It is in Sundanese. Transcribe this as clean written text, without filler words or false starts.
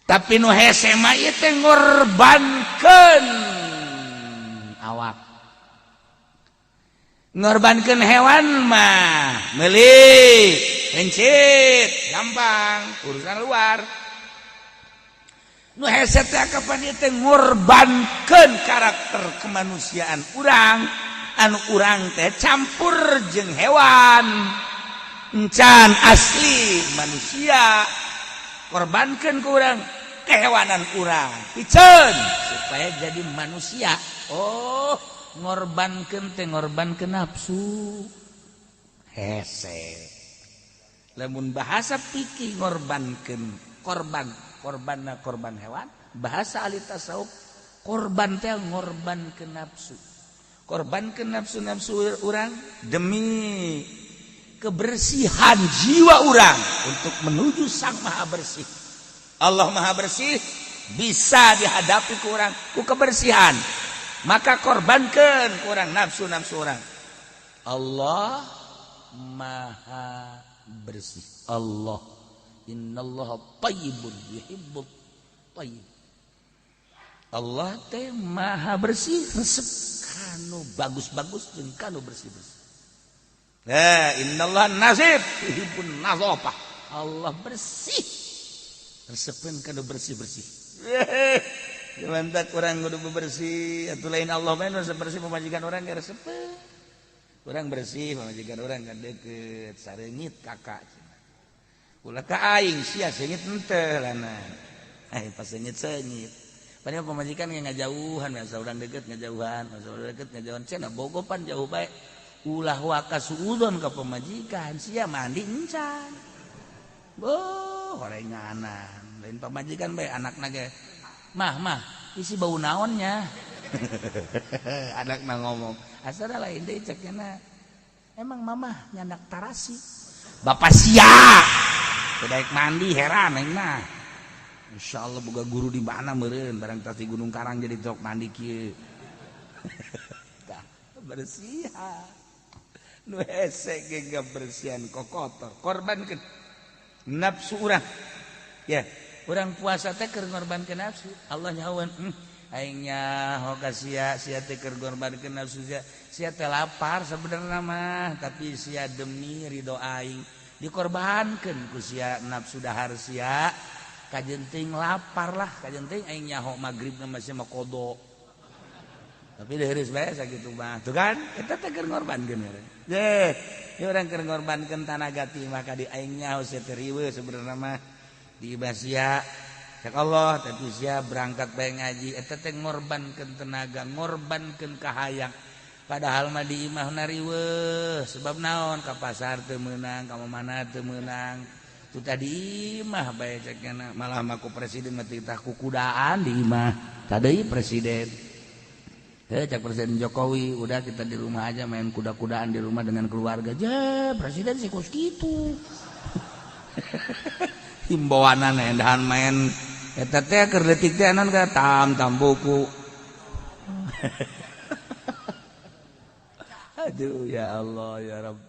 Tapi nu hese mah ieu teh ngorbankeun awak. Ngorbankeun hewan mah meuli, encit, gampang, urusan luar. Nu hese teh kapan ieu teh ngorbankeun karakter kemanusiaan urang, anu urang teh campur jeung hewan. Encan asli manusia korbankeun ku urang kehewanan urang piceun supaya jadi manusia. Oh, ngorbankeun teh ngorbankeun nafsu hese. Lamun bahasa fikih ngorbankeun korbanna korban hewan, bahasa ahli tasawuf korban teh ngorbankeun nafsu. Korbankeun nafsu urang demi kebersihan jiwa urang untuk menuju Sang Maha Bersih. Allah Maha Bersih bisa dihadapi ku urang ku kebersihan. Maka korbankeun ku urang nafsu-nafsu urang. Allah Maha Bersih. Allah innallaha thayyibun yuhibbut thayyib. Allah teh Maha Bersih, resep kanu bagus-bagus jeung kanu bersih-bersih. Innallaha nazif yuhibbun nazafah. Allah bersih, resepeun kanu bersih-bersih. Mantak urang kudu bersih, atuh lain Allah mah nu bersih pamajikan urang ge resepeun. Urang bersih pamajikan urang ka deukeut, sareungit kakak. Ulah ka aing sia seungit henteu lana. Pas seungit. Padahal pamajikan ge ngajauhan, masa urang deukeut ngajauhan, masa urang deukeut ngajauhan. Cenah bogopan jauh bae. Ulah waka suudon ka pamajikan sia mandi encan. Boh, horenganan. Lain pamajikan bae anakna ge. Mah, isi bau naonnya. Anakna ngomong, asal lain deui cekna. Emang mamah nyandak tarasi. Bapak sia. Daek mandi heran aing mah. Insyaallah boga guru di mana meureun barang tas di Gunung Karang jadi tok mandi kieu. Tah, bersihan. Nu hese ge bersihan kokotor korbankeun nafsu urang ya urang puasa teh keur ngorbankeun nafsu. Allah nyahoan aing nyaho ka sia teh keur ngorbankeun nafsu sia teh lapar sabenerna mah tapi sia demi ridho aing dikorbankeun ku sia nafsu dahar sia kajenting lapar lah kajenting aing nyaho magribna masih mah qada tapi deureus bae sakitu mah tuh kan eta teh keur ngorbankeun ye urang keur ngorbankeun tanaga ti maka di aing nyaho sia teh riweuh sabenerna mah di imah sia cek Allah tapi sia berangkat bae ngaji eta teh ngorbankeun tenaga ngorbankeun kahayang padahal mah di imahna riweuh sebab naon ka pasar teu meunang ka mana teu meunang tu tadi imah bae cekna malah mah ku presiden mah titah ku kudaan di imah tadeuy presiden. Cak Presiden Jokowi, udah kita di rumah aja main kuda-kudaan di rumah dengan keluarga. Presiden sih kos gitu. Himbauanan endahan main eta teh keur leutik teh anan ka tam buku. Aduh ya Allah ya Rabb.